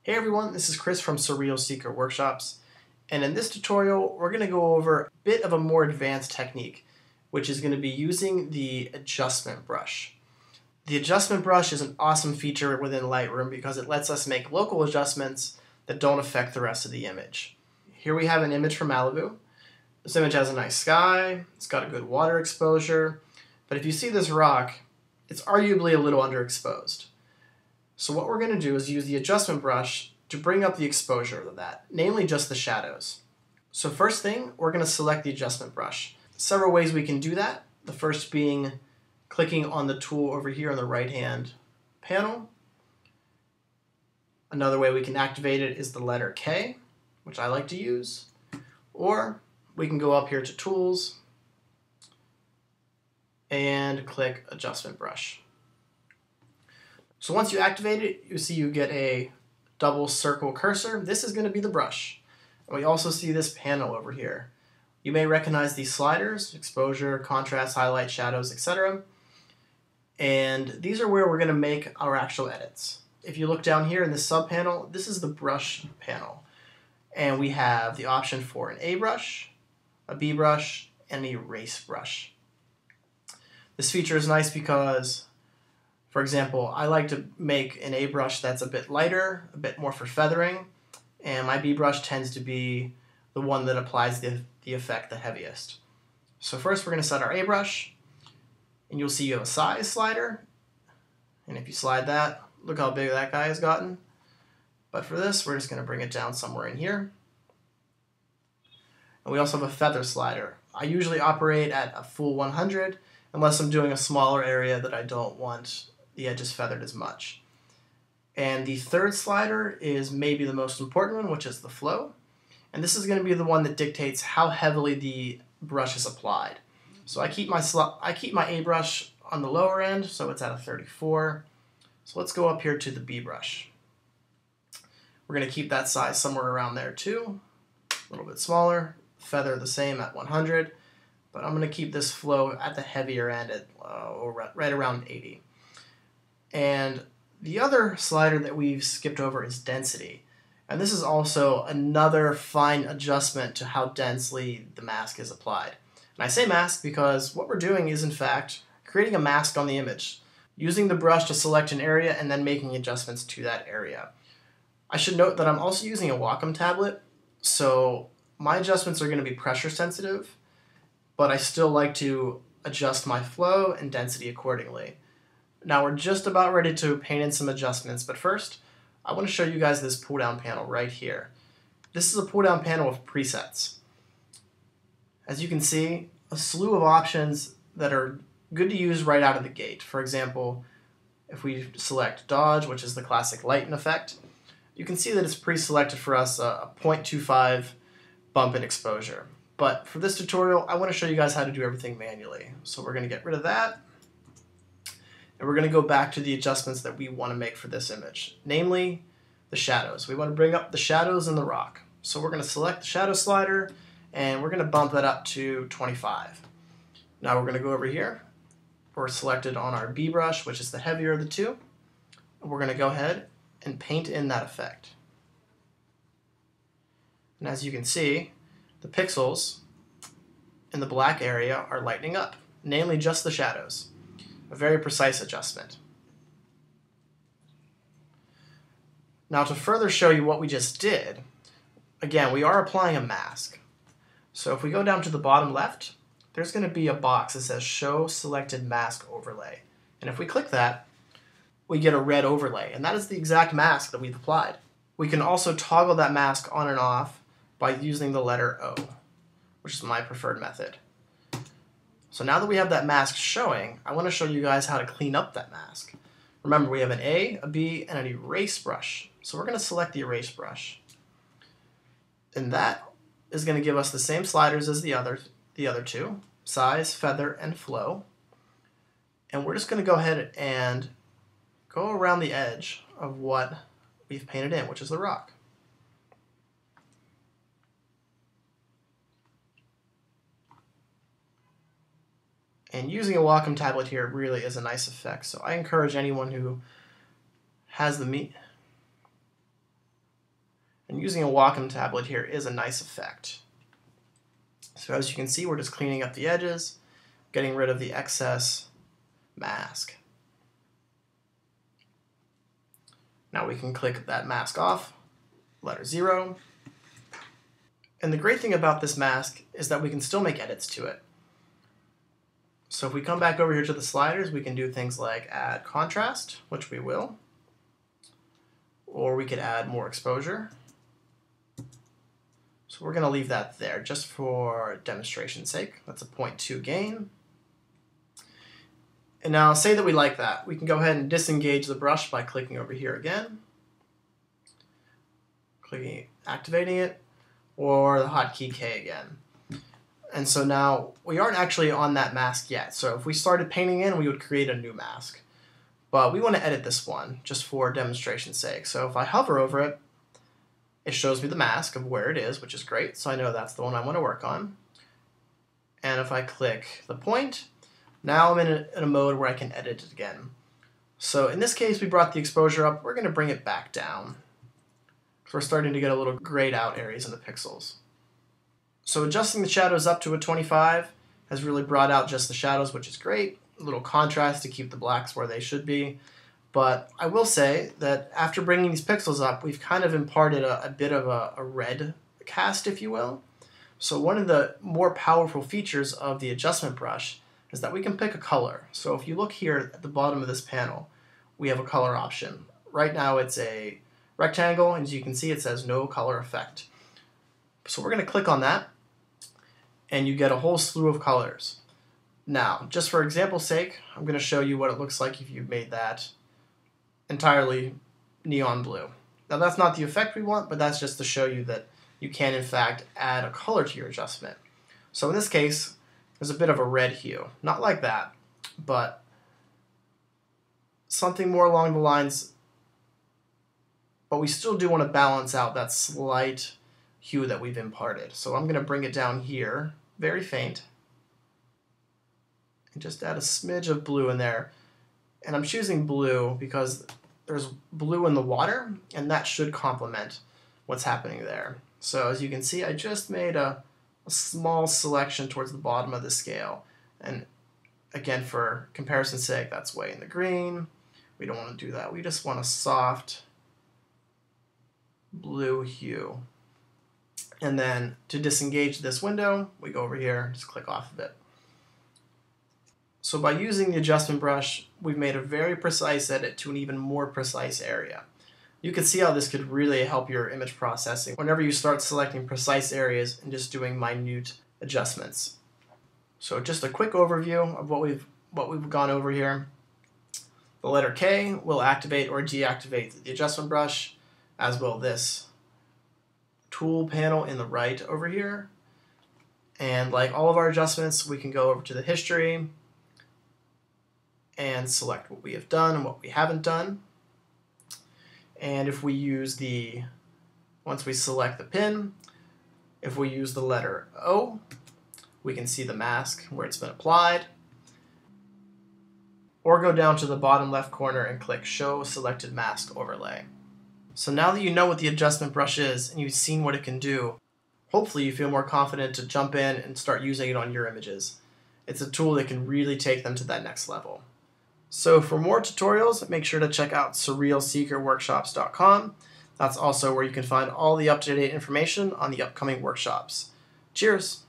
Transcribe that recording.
Hey everyone, this is Chris from Surreal Seeker Workshops, and in this tutorial we're going to go over a bit of a more advanced technique, which is going to be using the adjustment brush. The adjustment brush is an awesome feature within Lightroom because it lets us make local adjustments that don't affect the rest of the image. Here we have an image from Malibu. This image has a nice sky, it's got a good water exposure, but if you see this rock, it's arguably a little underexposed. So what we're going to do is use the adjustment brush to bring up the exposure of that, namely just the shadows. So first thing, we're going to select the adjustment brush. Several ways we can do that. The first being clicking on the tool over here on the right hand panel. Another way we can activate it is the letter K, which I like to use. Or we can go up here to Tools and click Adjustment Brush. So once you activate it, you see you get a double circle cursor. This is going to be the brush. And we also see this panel over here. You may recognize these sliders: exposure, contrast, highlight, shadows, etc. And these are where we're going to make our actual edits. If you look down here in the sub panel, this is the brush panel. And we have the option for an A brush, a B brush, and an erase brush. This feature is nice because, for example, I like to make an A brush that's a bit lighter, a bit more for feathering, and my B brush tends to be the one that applies the effect the heaviest. So first we're going to set our A brush, and you'll see you have a size slider, and if you slide that, look how big that guy has gotten. But for this, we're just going to bring it down somewhere in here. And we also have a feather slider. I usually operate at a full 100, unless I'm doing a smaller area that I don't want the edges feathered as much. And the third slider is maybe the most important one, which is the flow. And this is going to be the one that dictates how heavily the brush is applied. So I keep my A brush on the lower end, so it's at a 34. So let's go up here to the B brush. We're going to keep that size somewhere around there too, a little bit smaller. Feather the same at 100, but I'm going to keep this flow at the heavier end at right around 80. And the other slider that we've skipped over is density. And this is also another fine adjustment to how densely the mask is applied. And I say mask because what we're doing is in fact creating a mask on the image, using the brush to select an area and then making adjustments to that area. I should note that I'm also using a Wacom tablet, so my adjustments are going to be pressure sensitive, but I still like to adjust my flow and density accordingly. Now we're just about ready to paint in some adjustments, but first I want to show you guys this pull-down panel right here. This is a pull-down panel with presets. As you can see, a slew of options that are good to use right out of the gate. For example, if we select Dodge, which is the classic lighten effect, you can see that it's pre-selected for us a 0.25 bump in exposure. But for this tutorial, I want to show you guys how to do everything manually. So we're going to get rid of that, and we're going to go back to the adjustments that we want to make for this image, namely the shadows. We want to bring up the shadows in the rock. So we're going to select the shadow slider, and we're going to bump that up to 25. Now we're going to go over here. We're selected on our B brush, which is the heavier of the two. And we're going to go ahead and paint in that effect. And as you can see, the pixels in the black area are lightening up, namely just the shadows. A very precise adjustment. Now to further show you what we just did, again, we are applying a mask. So if we go down to the bottom left, there's going to be a box that says Show Selected Mask Overlay. And if we click that, we get a red overlay, and that is the exact mask that we've applied. We can also toggle that mask on and off by using the letter O, which is my preferred method. So now that we have that mask showing, I want to show you guys how to clean up that mask. Remember, we have an A, a B, and an erase brush. So we're going to select the erase brush. And that is going to give us the same sliders as the other two, size, feather, and flow. And we're just going to go ahead and go around the edge of what we've painted in, which is the rock. And using a Wacom tablet here really is a nice effect, so I encourage anyone who has the And using a Wacom tablet here is a nice effect. So as you can see, we're just cleaning up the edges, getting rid of the excess mask. Now we can click that mask off, letter 0. And the great thing about this mask is that we can still make edits to it. So if we come back over here to the sliders, we can do things like add contrast, which we will. Or we could add more exposure. So we're going to leave that there just for demonstration's sake. That's a 0.2 gain. And now say that we like that. We can go ahead and disengage the brush by clicking over here again. Clicking, activating it, or the hotkey K again. And so now we aren't actually on that mask yet. So if we started painting in, we would create a new mask. But we want to edit this one just for demonstration's sake. So if I hover over it, it shows me the mask of where it is, which is great. So I know that's the one I want to work on. And if I click the point, now I'm in a mode where I can edit it again. So in this case, we brought the exposure up. We're going to bring it back down. So we're starting to get a little grayed out areas in the pixels. So adjusting the shadows up to a 25 has really brought out just the shadows, which is great. A little contrast to keep the blacks where they should be. But I will say that after bringing these pixels up, we've kind of imparted a bit of a red cast, if you will. So one of the more powerful features of the adjustment brush is that we can pick a color. So if you look here at the bottom of this panel, we have a color option. Right now it's a rectangle, and as you can see it says no color effect. So we're going to click on that, and you get a whole slew of colors. Now, just for example's sake, I'm going to show you what it looks like if you made that entirely neon blue. Now that's not the effect we want, but that's just to show you that you can in fact add a color to your adjustment. So in this case, there's a bit of a red hue. Not like that, but something more along the lines, but we still do want to balance out that slight hue that we've imparted. So I'm going to bring it down here, very faint, and just add a smidge of blue in there. And I'm choosing blue because there's blue in the water, and that should complement what's happening there. So as you can see, I just made a small selection towards the bottom of the scale. And again, for comparison's sake, that's way in the green. We don't want to do that. We just want a soft blue hue. And then to disengage this window, we go over here, just click off of it. So by using the adjustment brush, we've made a very precise edit to an even more precise area. You can see how this could really help your image processing whenever you start selecting precise areas and just doing minute adjustments. So just a quick overview of what we've gone over here. The letter K will activate or deactivate the adjustment brush, as will this tool panel in the right over here. And like all of our adjustments, we can go over to the history and select what we have done and what we haven't done. And if we use once we select the pin, if we use the letter O, we can see the mask where it's been applied. Or go down to the bottom left corner and click Show Selected Mask Overlay. So now that you know what the adjustment brush is and you've seen what it can do, hopefully you feel more confident to jump in and start using it on your images. It's a tool that can really take them to that next level. So for more tutorials, make sure to check out surrealseekerworkshops.com. That's also where you can find all the up-to-date information on the upcoming workshops. Cheers!